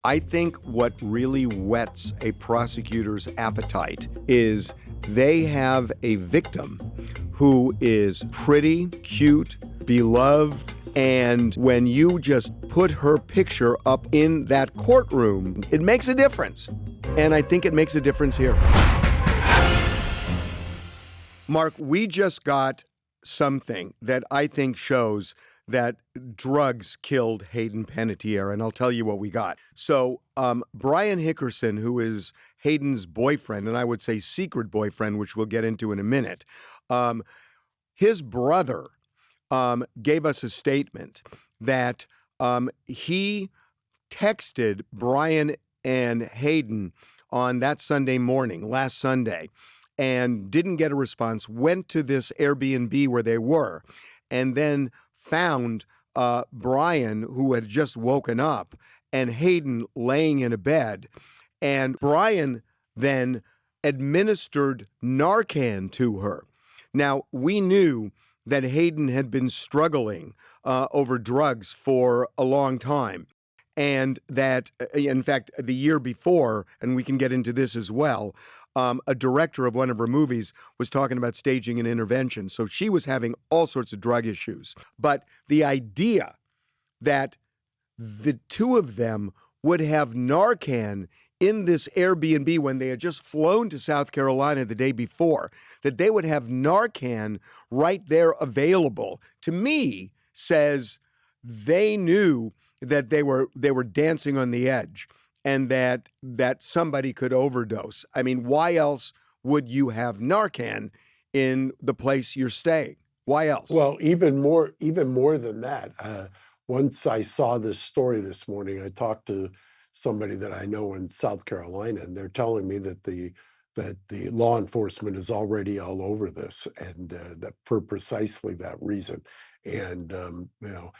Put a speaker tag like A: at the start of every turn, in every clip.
A: I think what really whets a prosecutor's appetite is they have a victim who is pretty, cute, beloved, and when you just put her picture up in that courtroom, it makes a difference. And I think it makes a difference here. Mark, we just got something that I think shows that drugs killed Hayden Panettiere, and I'll tell you what we got. So Brian Hickerson, who is Hayden's boyfriend, and I would say secret boyfriend, which we'll get into in a minute, his brother gave us a statement that he texted Brian and Hayden on that Sunday morning, last Sunday, and didn't get a response, went to this Airbnb where they were, and then found Brian, who had just woken up, and Hayden laying in a bed. And Brian then administered Narcan to her. Now, we knew that Hayden had been struggling over drugs for a long time. And that, in fact, the year before, and we can get into this as well, a director of one of her movies was talking about staging an intervention. So she was having all sorts of drug issues. But the idea that the two of them would have Narcan in this Airbnb when they had just flown to South Carolina the day before, that they would have Narcan right there available, to me says they knew that they were dancing on the edge and that somebody could overdose. I mean, why else would you have Narcan in the place you're staying? Why else?
B: Well, even more than that. Once I saw this story this morning, I talked to somebody that I know in South Carolina, and they're telling me that the law enforcement is already all over this, and that for precisely that reason. And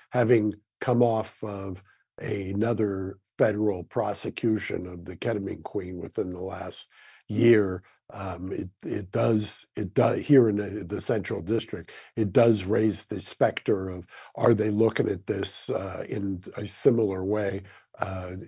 B: having come off of another federal prosecution of the ketamine queen within the last year, it does here in the Central District, it does raise the specter of, are they looking at this in a similar way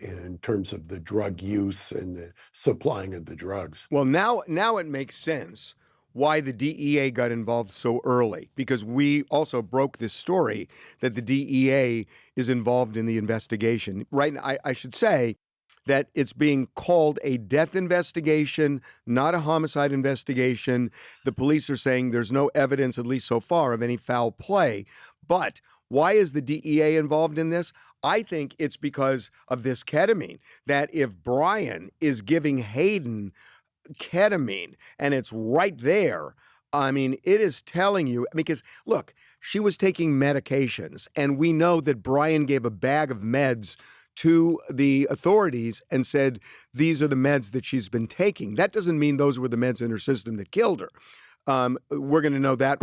B: in terms of the drug use and the supplying of the drugs?
A: Well, now it makes sense why the DEA got involved so early, because we also broke this story that the DEA is involved in the investigation. Right now, I should say that it's being called a death investigation, not a homicide investigation. The police are saying there's no evidence, at least so far, of any foul play. But why is the DEA involved in this? I think it's because of this ketamine, that if Brian is giving Hayden ketamine and it's right there, I mean, it is telling you, because look, she was taking medications, and we know that Brian gave a bag of meds to the authorities and said, these are the meds that she's been taking. That doesn't mean those were the meds in her system that killed her. We're going to know that.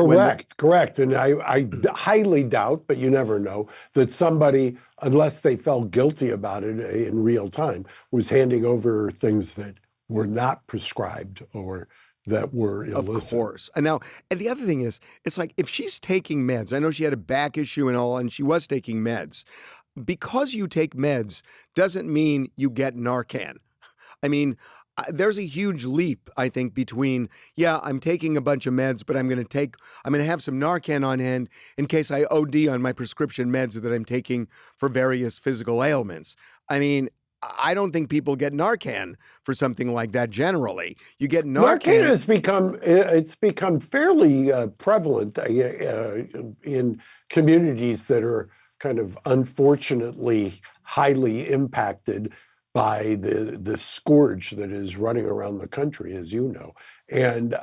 B: Correct. And I highly doubt, but you never know, that somebody, unless they felt guilty about it in real time, was handing over things that were not prescribed or that were illicit.
A: Of course. And the other thing is, it's like, if she's taking meds, I know she had a back issue and all, and she was taking meds. Because you take meds doesn't mean you get Narcan. I mean, there's a huge leap, I think, between, I'm taking a bunch of meds, but I'm going to have some Narcan on hand in case I OD on my prescription meds that I'm taking for various physical ailments. I mean, I don't think people get Narcan for something like that generally. You get Narcan.
B: Narcan has become fairly prevalent in communities that are kind of unfortunately highly impacted by the scourge that is running around the country, as you know. And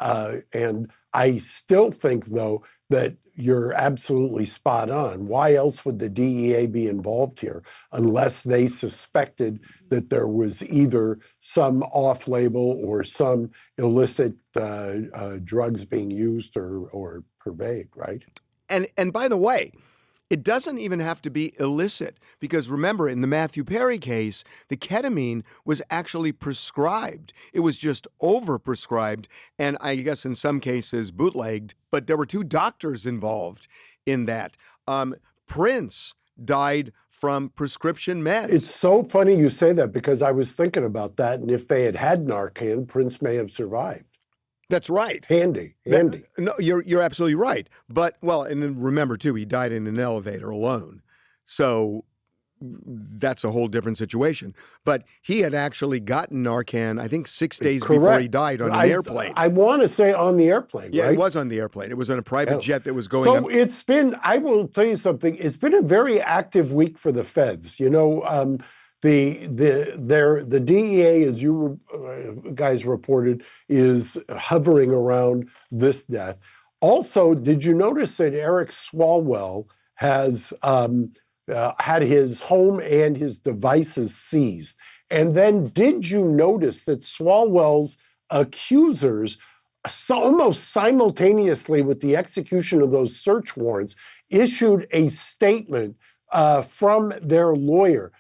B: I still think, though, that you're absolutely spot on. Why else would the DEA be involved here unless they suspected that there was either some off-label or some illicit drugs being used or purveyed, right?
A: And by the way, it doesn't even have to be illicit, because remember, in the Matthew Perry case, the ketamine was actually prescribed. It was just overprescribed, and I guess in some cases bootlegged, but there were two doctors involved in that. Prince died from prescription meds.
B: It's so funny you say that because I was thinking about that. And if they had had Narcan, Prince may have survived.
A: That's right.
B: Handy.
A: No, you're absolutely right. But, well, and then remember, too, he died in an elevator alone. So that's a whole different situation. But he had actually gotten Narcan, I think, 6 days before he died on an airplane.
B: I want to say on the airplane,
A: Yeah,
B: right?
A: it was on the airplane. It was on a private jet that was going
B: So it's been, I will tell you something, it's been a very active week for the feds. You know, the DEA, as you guys reported, is hovering around this death. Also, did you notice that Eric Swalwell has had his home and his devices seized? And then did you notice that Swalwell's accusers, almost simultaneously with the execution of those search warrants, issued a statement from their lawyer?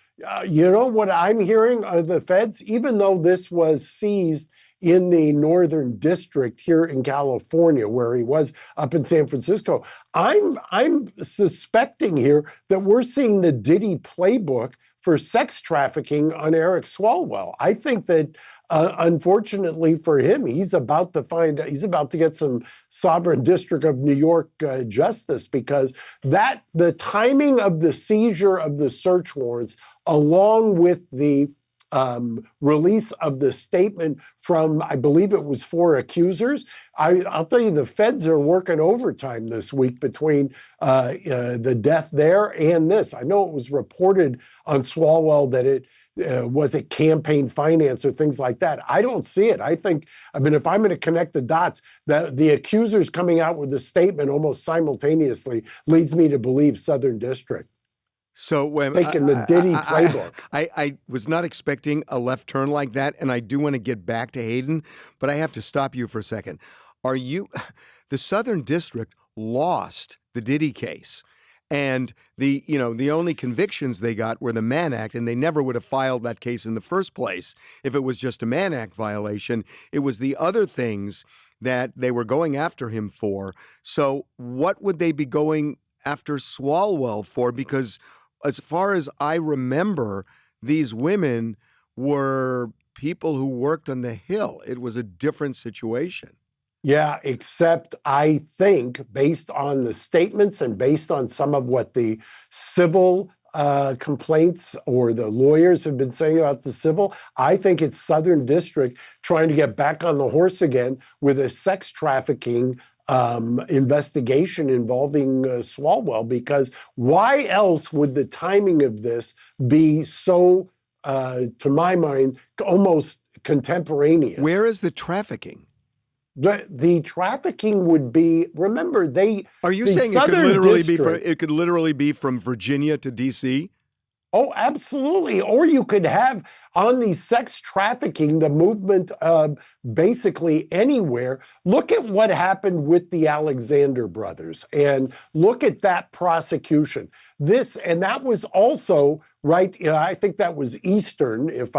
B: You know what I'm hearing of the feds? Even though this was seized in the Northern District here in California, where he was up in San Francisco, I'm suspecting here that we're seeing the Diddy playbook for sex trafficking on Eric Swalwell. I think that, unfortunately for him, he's about to get some Sovereign District of New York justice, because the timing of the seizure of the search warrants, along with the release of the statement from, I believe it was 4 accusers. I'll tell you, the feds are working overtime this week between the death there and this. I know it was reported on Swalwell that it was it campaign finance or things like that. I don't see it. I mean, if I'm going to connect the dots, the accusers coming out with a statement almost simultaneously leads me to believe Southern District.
A: So when
B: taking the Diddy playbook.
A: I was not expecting a left turn like that, and I do want to get back to Hayden, but I have to stop you for a second. The Southern District lost the Diddy case, and the only convictions they got were the Mann Act, and they never would have filed that case in the first place if it was just a Mann Act violation. It was the other things that they were going after him for. So what would they be going after Swalwell for? Because as far as I remember, these women were people who worked on the Hill. It was a different situation.
B: Yeah, except I think, based on the statements and based on some of what the civil complaints or the lawyers have been saying about the civil, I think it's Southern District trying to get back on the horse again with a sex trafficking investigation involving Swalwell, because why else would the timing of this be so, to my mind, almost contemporaneous?
A: Where is the trafficking?
B: The trafficking would be, remember,
A: Are you
B: the
A: saying it could literally be from Virginia to D.C.?
B: Oh, absolutely. Or you could have on the sex trafficking, the movement basically anywhere. Look at what happened with the Alexander brothers and look at that prosecution. And that was also, right, I think that was Eastern, if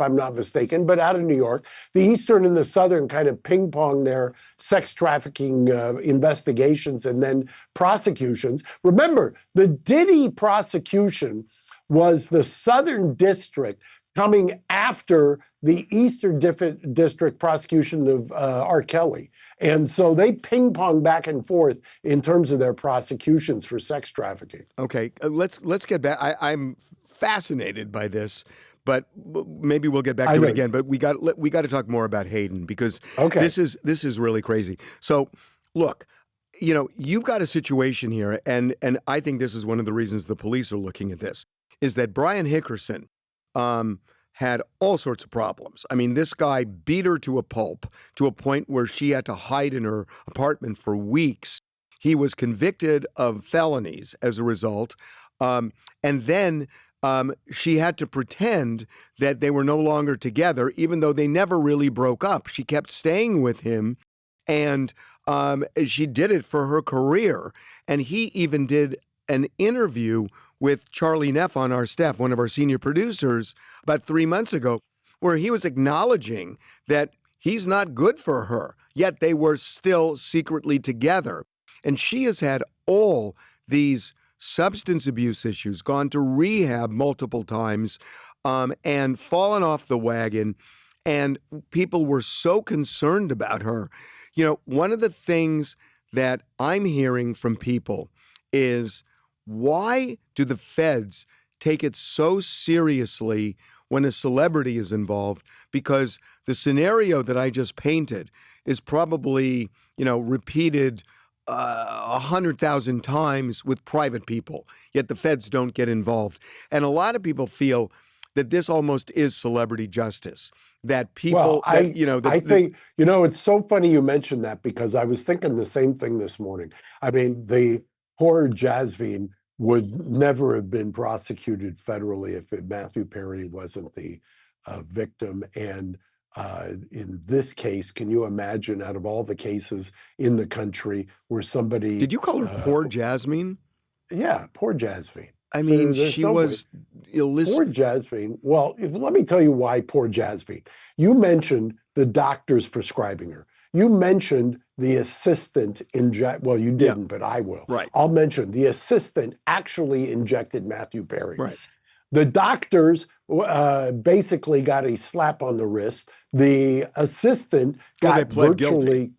B: I'm not mistaken, but out of New York. The Eastern and the Southern kind of ping-pong their sex trafficking investigations and then prosecutions. Remember, the Diddy prosecution was the Southern District coming after the Eastern District prosecution of R. Kelly. And so they ping-pong back and forth in terms of their prosecutions for sex trafficking. Okay,
A: let's get back. I'm fascinated by this, but maybe we'll get back to it again. But we got to talk more about Hayden, because this is really crazy. So, look, you've got a situation here, and I think this is one of the reasons the police are looking at this, is that Brian Hickerson had all sorts of problems. I mean, this guy beat her to a pulp, to a point where she had to hide in her apartment for weeks. He was convicted of felonies as a result. And then she had to pretend that they were no longer together, even though they never really broke up. She kept staying with him, and she did it for her career. And he even did an interview with Charlie Neff on our staff, one of our senior producers, about 3 months ago, where he was acknowledging that he's not good for her, yet they were still secretly together. And she has had all these substance abuse issues, gone to rehab multiple times, and fallen off the wagon. And people were so concerned about her. One of the things that I'm hearing from people is, why do the feds take it so seriously when a celebrity is involved? Because the scenario that I just painted is probably, repeated 100,000 times with private people, yet the feds don't get involved. And a lot of people feel that this almost is celebrity justice. That people,
B: I think, it's so funny you mentioned that, because I was thinking the same thing this morning. I mean, the poor Jasmine would never have been prosecuted federally if Matthew Perry wasn't the victim. And in this case, can you imagine, out of all the cases in the country where somebody...
A: Did you call her poor Jasmine?
B: Yeah, poor Jasmine.
A: I mean,
B: there's
A: she
B: no way.
A: was illicit.
B: Poor Jasmine. Well, let me tell you why poor Jasmine. You mentioned the doctors prescribing her. You mentioned the assistant well, you didn't, but I will.
A: Right.
B: I'll mention the assistant actually injected Matthew Perry.
A: Right.
B: The doctors basically got a slap on the wrist. The assistant got virtually
A: guilty.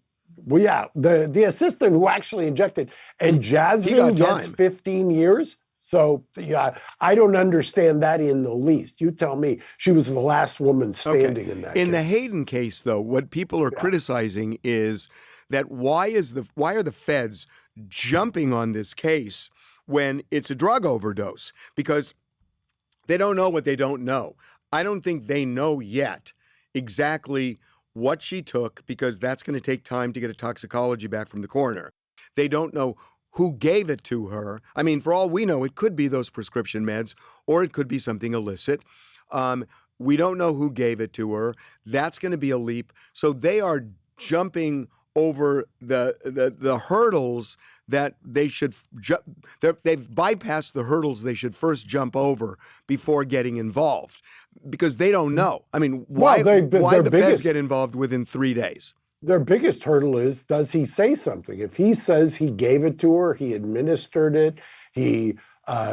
B: Well, yeah, the assistant who actually injected, and Jasmine gets 15 years. So yeah, I don't understand that in the least. You tell me. She was the last woman standing in that case.
A: In the Hayden case, though, what people are criticizing is that why are the feds jumping on this case when it's a drug overdose? Because they don't know what they don't know. I don't think they know yet exactly what she took, because that's going to take time to get a toxicology back from the coroner. They don't know who gave it to her. I mean, for all we know, it could be those prescription meds, or it could be something illicit. We don't know who gave it to her. That's going to be a leap. So they are jumping over the hurdles that they should they've bypassed the hurdles they should first jump over before getting involved, because they don't know. I mean, why the feds get involved within 3 days?
B: Their biggest hurdle is, does he say something? If he says he gave it to her, he administered it, he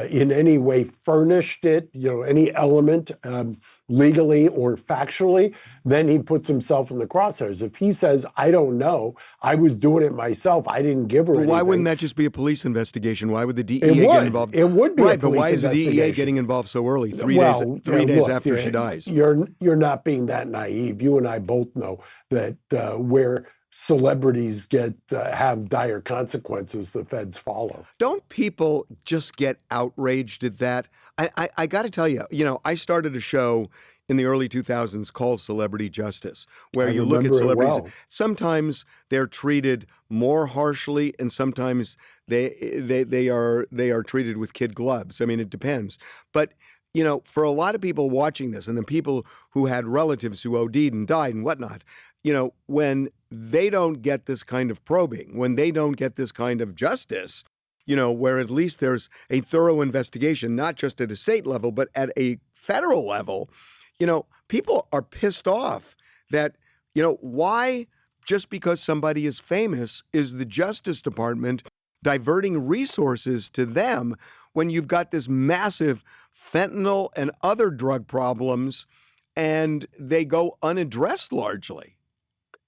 B: in any way furnished it, any element legally or factually, then he puts himself in the crosshairs. If he says, I don't know, I was doing it myself, I didn't give her anything.
A: Why wouldn't that just be a police investigation? Why would the DEA get involved?
B: It would be
A: right,
B: a police
A: but why is the DEA
B: investigation.
A: getting involved so early, 3 days after she dies?
B: You're not being that naive. You and I both know that where celebrities have dire consequences, the feds follow.
A: Don't people just get outraged at that? I got to tell you, I started a show in the early 2000s called Celebrity Justice, where you look at celebrities. Well. Sometimes they're treated more harshly, and sometimes they are treated with kid gloves. I mean, it depends. But for a lot of people watching this, and the people who had relatives who OD'd and died and whatnot, when they don't get this kind of probing, when they don't get this kind of justice, where at least there's a thorough investigation, not just at a state level, but at a federal level, people are pissed off that, why, just because somebody is famous, is the Justice Department diverting resources to them when you've got this massive fentanyl and other drug problems, and they go unaddressed largely?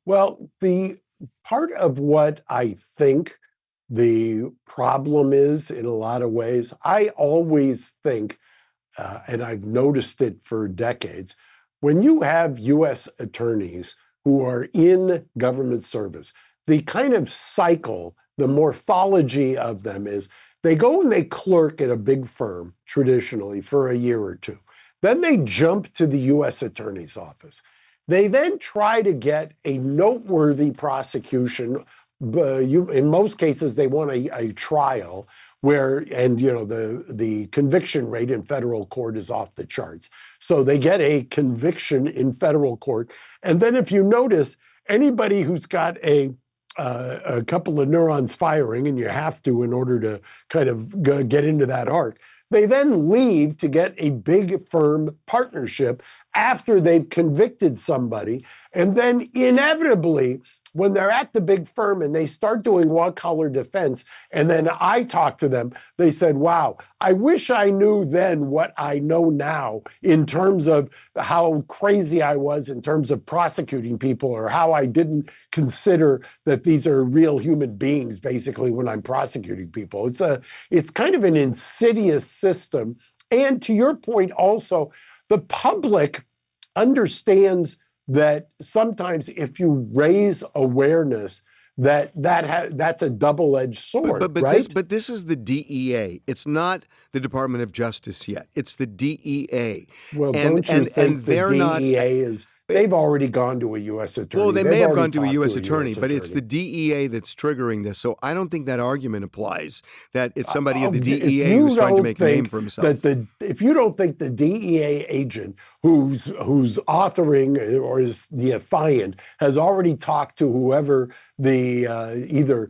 B: Well, the part of what I think the problem is, in a lot of ways, I always think, and I've noticed it for decades, when you have U.S. attorneys who are in government service, the kind of cycle, the morphology of them is, they go and they clerk at a big firm, traditionally, for a year or two. Then they jump to the U.S. Attorney's Office. They then try to get a noteworthy prosecution. In most cases, they want a trial the conviction rate in federal court is off the charts. So they get a conviction in federal court. And then if you notice, anybody who's got a couple of neurons firing, and you have to in order to kind of get into that arc, they then leave to get a big firm partnership after they've convicted somebody. And then inevitably, when they're at the big firm and they start doing white-collar defense, and then I talk to them, they said, wow, I wish I knew then what I know now in terms of how crazy I was in terms of prosecuting people, or how I didn't consider that these are real human beings, basically, when I'm prosecuting people. It's kind of an insidious system. And to your point also, the public understands that sometimes if you raise awareness, that's a double-edged sword, right?
A: But this is the DEA. It's not the Department of Justice yet. It's the DEA.
B: Well, don't you think the DEA is? They've already gone to a U.S. attorney.
A: Well, they may have gone to a U.S. attorney, but it's the DEA that's triggering this. So I don't think that argument applies, that it's somebody at the DEA who's trying to make a name for himself.
B: If you don't think the DEA agent who's authoring or is the affiant has already talked to whoever the either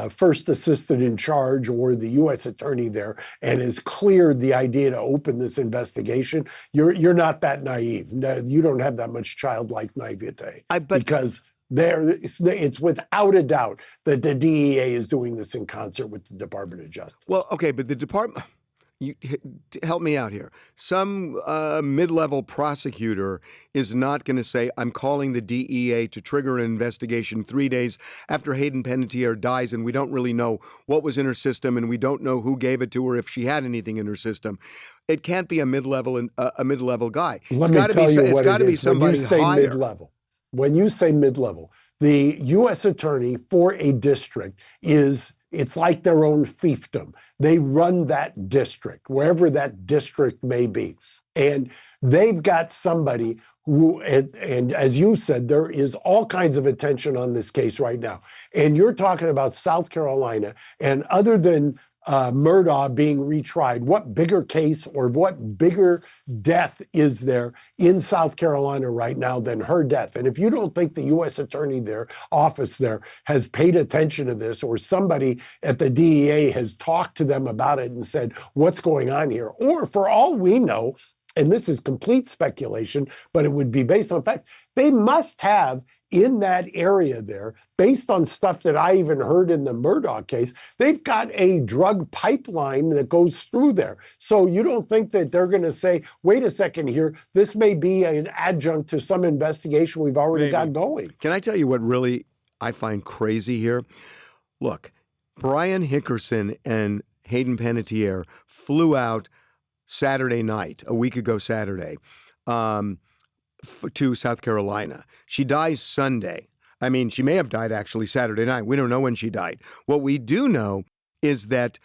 B: first assistant in charge or the U.S. attorney there and has cleared the idea to open this investigation, you're not that naive. No, you don't have that much childlike naivete, because it's without a doubt that the DEA is doing this in concert with the Department of Justice.
A: Well, okay, but the department. Help me out here. Some mid-level prosecutor is not going to say, I'm calling the DEA to trigger an investigation 3 days after Hayden Panettiere dies, and we don't really know what was in her system, and we don't know who gave it to her, if she had anything in her system. It can't be a mid-level guy.
B: It's got to be somebody
A: higher.
B: Mid-level. When you say mid-level, the U.S. attorney for a district it's like their own fiefdom. They run that district, wherever that district may be. And they've got somebody who, and as you said, there is all kinds of attention on this case right now. And you're talking about South Carolina, and other than Murdaugh being retried, what bigger case or what bigger death is there in South Carolina right now than her death? And if you don't think the U.S. attorney office there has paid attention to this, or somebody at the DEA has talked to them about it and said, what's going on here? Or for all we know, and this is complete speculation, but it would be based on facts, they must have in that area there, based on stuff that I even heard in the Murdaugh case, they've got a drug pipeline that goes through there. So you don't think that they're going to say, wait a second here, this may be an adjunct to some investigation we've already got going.
A: Can I tell you what really I find crazy here? Look, Brian Hickerson and Hayden Panettiere flew out Saturday night, a week ago Saturday, to South Carolina. She dies Sunday. I mean, she may have died actually Saturday night. We don't know when she died. What we do know is that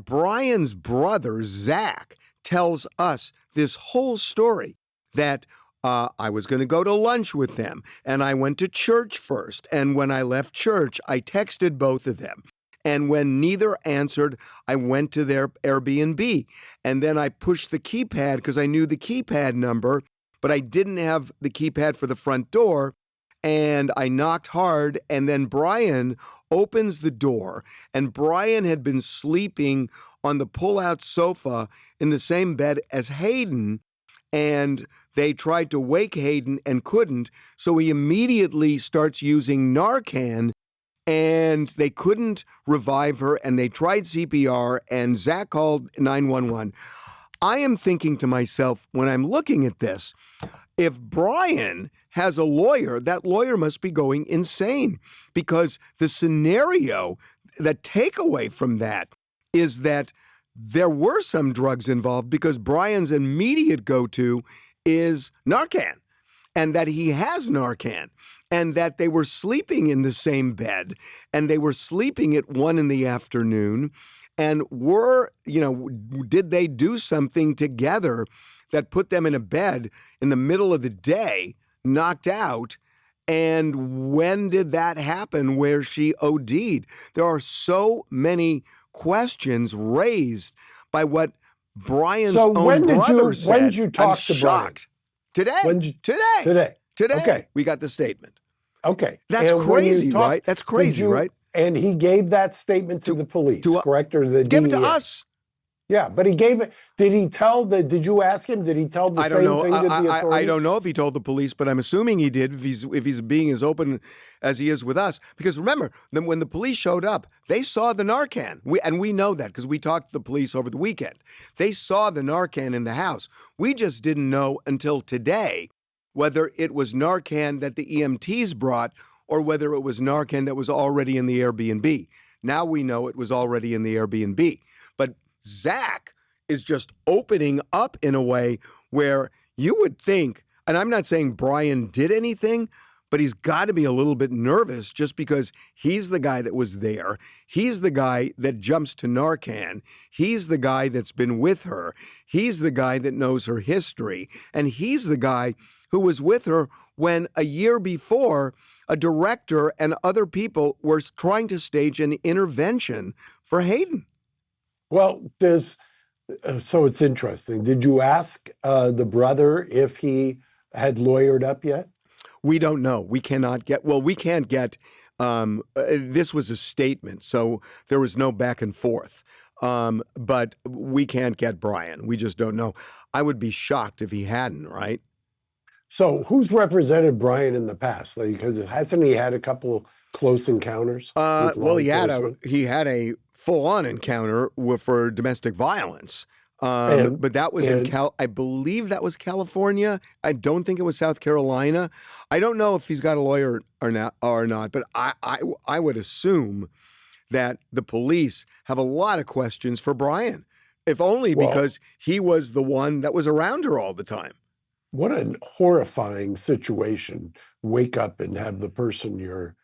A: Brian's brother, Zach, tells us this whole story, that I was going to go to lunch with them, and I went to church first. And when I left church, I texted both of them. And when neither answered, I went to their Airbnb. And then I pushed the keypad because I knew the keypad number, but I didn't have the keypad for the front door. And I knocked hard, and then Brian opens the door, and Brian had been sleeping on the pull-out sofa in the same bed as Hayden, and they tried to wake Hayden and couldn't, so he immediately starts using Narcan, and they couldn't revive her, and they tried CPR, and Zach called 911. I am thinking to myself, when I'm looking at this, if Brian has a lawyer, that lawyer must be going insane, because the scenario, the takeaway from that is that there were some drugs involved, because Brian's immediate go-to is Narcan, and that he has Narcan, and that they were sleeping in the same bed, and they were sleeping at 1 p.m, and did they do something together that put them in a bed in the middle of the day, knocked out? And when did that happen where she OD'd? There are so many questions raised by what Brian's own brother said.
B: When did you talk to Brian?
A: Today. Today.
B: Okay.
A: We got the statement.
B: Okay.
A: That's crazy, right? That's crazy, right?
B: And he gave that statement to the police, correct? Or the DEA?
A: Give it to us.
B: Yeah, but he gave it. Did you ask him? Did he tell the
A: I don't
B: same
A: know.
B: thing to the
A: I
B: authorities?
A: don't know if he told the police, but I'm assuming he did if he's being as open as he is with us. Because remember, then when the police showed up, they saw the Narcan. We know that because we talked to the police over the weekend. They saw the Narcan in the house. We just didn't know until today whether it was Narcan that the EMTs brought or whether it was Narcan that was already in the Airbnb. Now we know it was already in the Airbnb. But Zach is just opening up in a way where you would think, and I'm not saying Brian did anything, but he's got to be a little bit nervous just because he's the guy that was there. He's the guy that jumps to Narcan. He's the guy that's been with her. He's the guy that knows her history. And he's the guy who was with her when a year before, a director and other people were trying to stage an intervention for Hayden.
B: Well, so it's interesting. Did you ask the brother if he had lawyered up yet?
A: We don't know. We cannot get, well, we can't get, this was a statement, so there was no back and forth. But we can't get Brian. We just don't know. I would be shocked if he hadn't, right?
B: So who's represented Brian in the past? Because hasn't he had a couple close encounters with law
A: Well, he
B: enforcement?
A: had a full-on encounter for domestic violence. But that was I believe that was California. I don't think it was South Carolina. I don't know if he's got a lawyer or not, but I would assume that the police have a lot of questions for Brian, if only because he was the one that was around her all the time.
B: What a horrifying situation. Wake up and have the person you're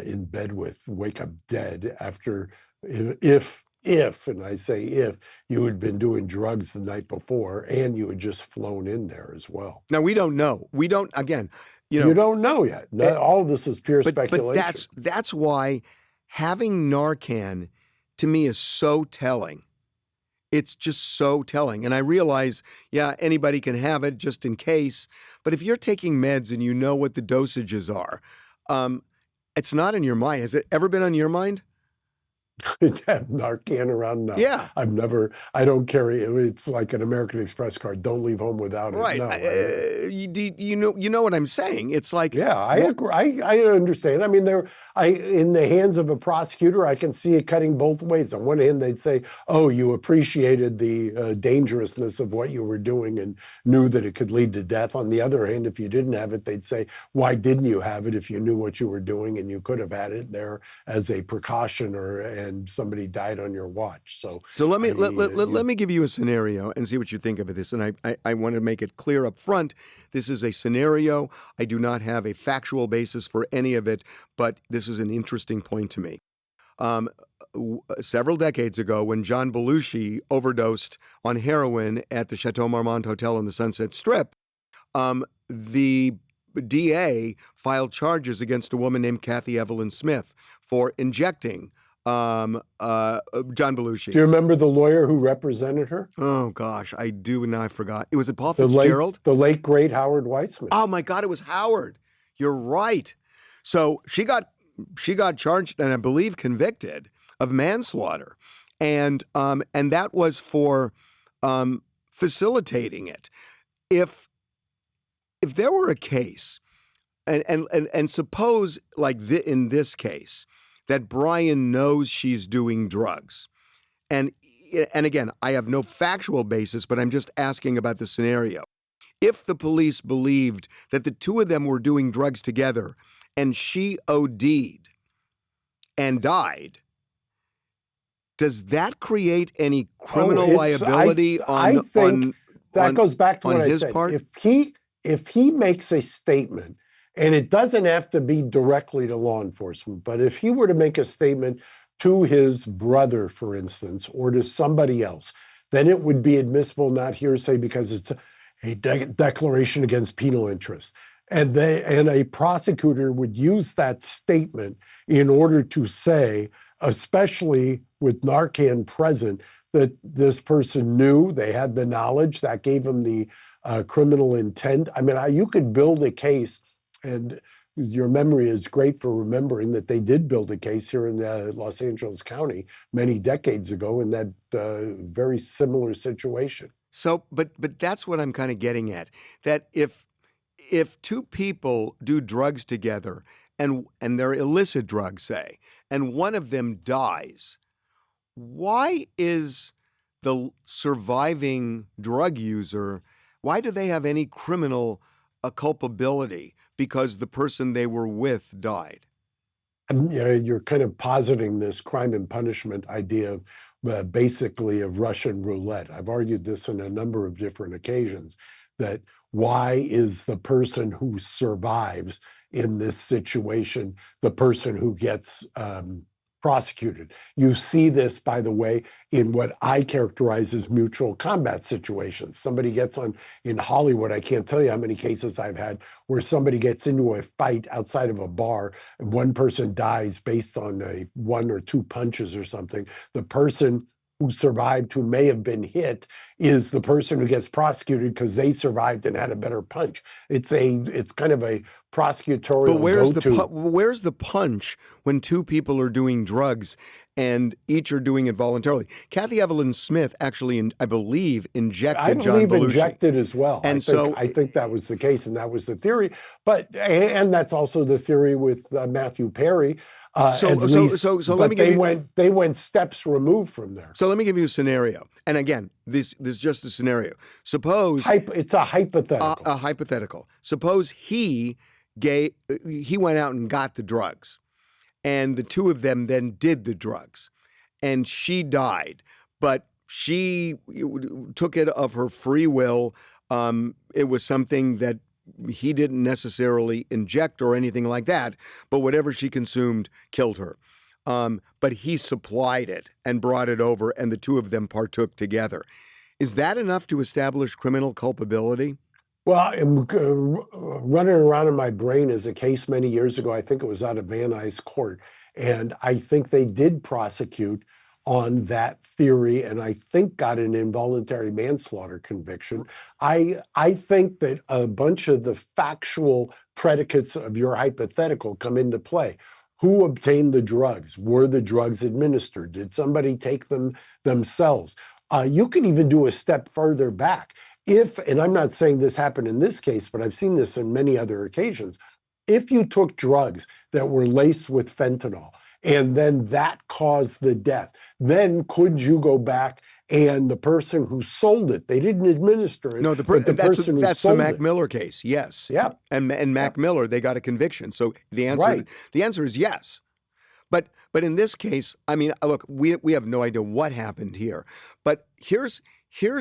B: in bed with wake up dead after, if, and I say if, you had been doing drugs the night before and you had just flown in there as well.
A: Now, we don't know. We don't, again,
B: you don't know yet. All of this is pure speculation.
A: But that's why having Narcan, to me, is so telling. It's just so telling. And I realize, yeah, anybody can have it just in case. But if you're taking meds and you know what the dosages are, it's not in your mind. Has it ever been on your mind?
B: Have Narcan around? No.
A: Yeah.
B: I don't carry it. It's like an American Express card. Don't leave home without it.
A: Right.
B: No,
A: you know what I'm saying? It's like,
B: yeah, I agree. I understand. I mean, in the hands of a prosecutor, I can see it cutting both ways. On one hand, they'd say, oh, you appreciated the dangerousness of what you were doing and knew that it could lead to death. On the other hand, if you didn't have it, they'd say, why didn't you have it if you knew what you were doing and you could have had it there as a precaution and somebody died on your watch. So
A: let me give you a scenario and see what you think of this. And I want to make it clear up front. This is a scenario. I do not have a factual basis for any of it, but this is an interesting point to me. Several decades ago, when John Belushi overdosed on heroin at the Chateau Marmont Hotel on the Sunset Strip, the DA filed charges against a woman named Kathy Evelyn Smith for injecting John Belushi.
B: Do you remember the lawyer who represented her?
A: Oh gosh, I do, and I forgot. Was it Paul Fitzgerald?
B: The late great Howard Weitzman.
A: Oh my God, it was Howard. You're right. So she got charged and I believe convicted of manslaughter, and that was for facilitating it. If there were a case, and suppose in this case, that Brian knows she's doing drugs. And again, I have no factual basis, but I'm just asking about the scenario. If the police believed that the two of them were doing drugs together and she OD'd and died, does that create any criminal liability
B: I think that goes back to what I said.
A: Part?
B: If he makes a statement, and it doesn't have to be directly to law enforcement, but if he were to make a statement to his brother, for instance, or to somebody else, then it would be admissible, not hearsay, because it's a declaration against penal interest. And a prosecutor would use that statement in order to say, especially with Narcan present, that this person knew, they had the knowledge, that gave them the criminal intent. I mean, you could build a case and your memory is great for remembering that they did build a case here in Los Angeles County many decades ago in that very similar situation.
A: So, but that's what I'm kind of getting at. That if two people do drugs together and they're illicit drugs, say, and one of them dies, why is the surviving drug user, why do they have any criminal culpability because the person they were with died?
B: You're kind of positing this crime and punishment idea of basically of Russian roulette. I've argued this on a number of different occasions that why is the person who survives in this situation the person who gets prosecuted? You see this, by the way, in what I characterize as mutual combat situations. Somebody gets on in Hollywood, I can't tell you how many cases I've had where somebody gets into a fight outside of a bar and one person dies based on a one or two punches or something. The person who survived, who may have been hit, is the person who gets prosecuted because they survived and had a better punch. It's kind of a prosecutorial
A: But
B: go-to.
A: where's the punch when two people are doing drugs and each are doing it voluntarily? Kathy Evelyn Smith actually, I believe, injected John Belushi.
B: Injected as well.
A: And
B: I think that was the case, and that was the theory. But and that's also the theory with Matthew Perry.
A: So let me give you,
B: they went steps removed from there.
A: So let me give you a scenario. And again, this is just a scenario. Suppose
B: it's a hypothetical.
A: A hypothetical. Suppose he went out and got the drugs, and the two of them then did the drugs, and she died, but she took it of her free will. It was something that he didn't necessarily inject or anything like that, but whatever she consumed killed her. But he supplied it and brought it over, and the two of them partook together. Is that enough to establish criminal culpability?
B: Well, I'm running around in my brain is a case many years ago. I think it was out of Van Nuys Court. And I think they did prosecute on that theory, and I think got an involuntary manslaughter conviction. I think that a bunch of the factual predicates of your hypothetical come into play. Who obtained the drugs? Were the drugs administered? Did somebody take them themselves? You can even do a step further back. And I'm not saying this happened in this case, but I've seen this on many other occasions. If you took drugs that were laced with fentanyl and then that caused the death, then could you go back and the person who sold it, they didn't administer it.
A: No, that's the Mac Miller case. Yes.
B: Yeah.
A: And Mac Miller, they got a conviction. So the answer is yes. But in this case, I mean, look, we have no idea what happened here. But here's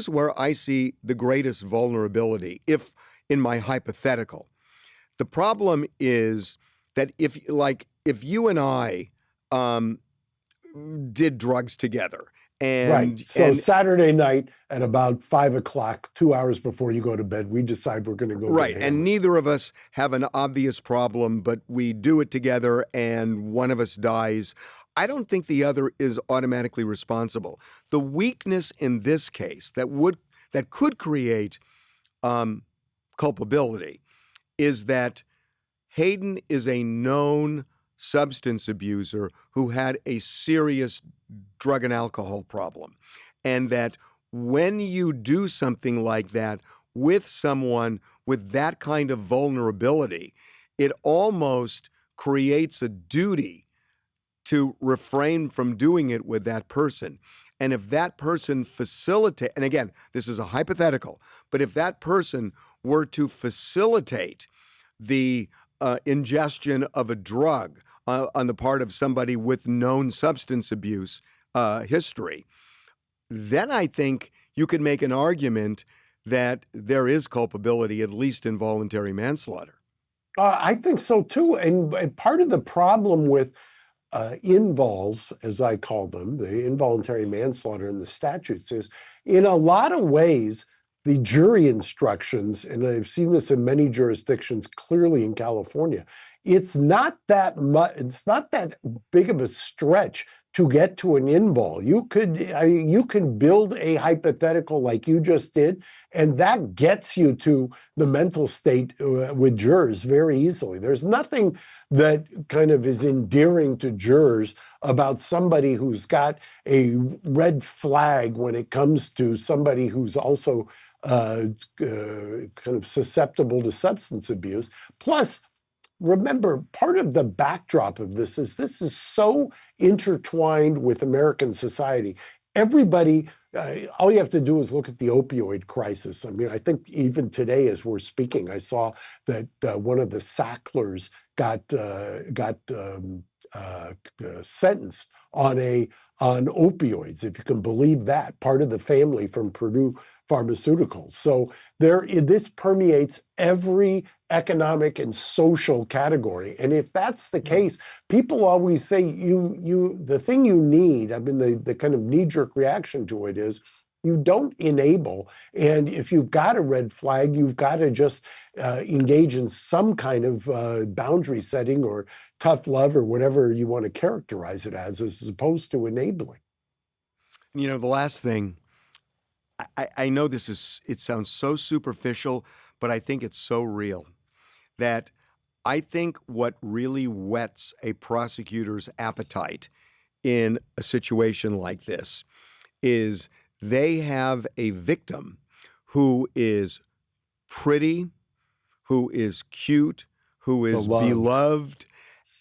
A: where I see the greatest vulnerability, if in my hypothetical. The problem is that if you and I did drugs together, and
B: Saturday night at about 5 o'clock, 2 hours before you go to bed, we decide we're going to go.
A: Right, and neither of us have an obvious problem, but we do it together, and one of us dies. I don't think the other is automatically responsible. The weakness in this case that could create culpability is that Hayden is a known substance abuser who had a serious drug and alcohol problem, and that when you do something like that with someone with that kind of vulnerability, it almost creates a duty to refrain from doing it with that person. And if that person and again, this is a hypothetical, but if that person were to facilitate the ingestion of a drug on the part of somebody with known substance abuse history, then I think you could make an argument that there is culpability, at least involuntary manslaughter.
B: I think so too. And part of the problem with invols, as I call them, the involuntary manslaughter in the statutes, is in a lot of ways, the jury instructions, and I've seen this in many jurisdictions, clearly in California, it's not that big of a stretch to get to an in ball. You can build a hypothetical like you just did, and that gets you to the mental state with jurors very easily. There's nothing that kind of is endearing to jurors about somebody who's got a red flag when it comes to somebody who's also kind of susceptible to substance abuse. Plus, remember, part of the backdrop of this is so intertwined with American society. Everybody, all you have to do is look at the opioid crisis. I mean, I think even today, as we're speaking, I saw that one of the Sacklers got sentenced on opioids, if you can believe that. Part of the family from Purdue Pharmaceuticals. So this permeates every economic and social category. And if that's the case, people always say the thing you need, I mean, the kind of knee-jerk reaction to it is you don't enable. And if you've got a red flag, you've got to just engage in some kind of boundary setting or tough love or whatever you want to characterize it as opposed to enabling.
A: You know, the last thing, I know it sounds so superficial, but I think it's so real that I think what really whets a prosecutor's appetite in a situation like this is they have a victim who is pretty, who is cute, who is beloved.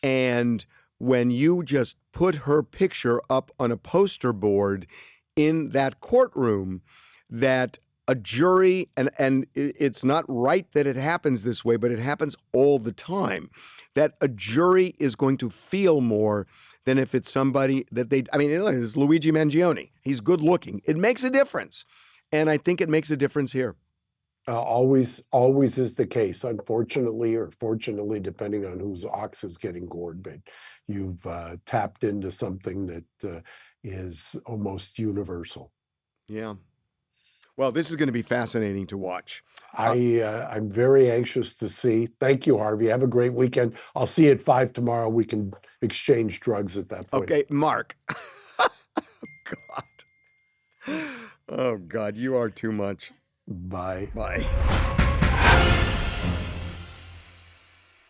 A: And when you just put her picture up on a poster board in that courtroom, that a jury, and it's not right that it happens this way, but it happens all the time, that a jury is going to feel more than if it's somebody that it's Luigi Mangione. He's good looking. It makes a difference. And I think it makes a difference here.
B: Always is the case, unfortunately, or fortunately, depending on whose ox is getting gored. But you've tapped into something that is almost universal.
A: Yeah. Well, this is going to be fascinating to watch.
B: I'm very anxious to see. Thank you, Harvey. Have a great weekend. I'll see you at 5 tomorrow. We can exchange drugs at that point.
A: Okay, Mark. God. Oh, God, you are too much.
B: Bye.
A: Bye.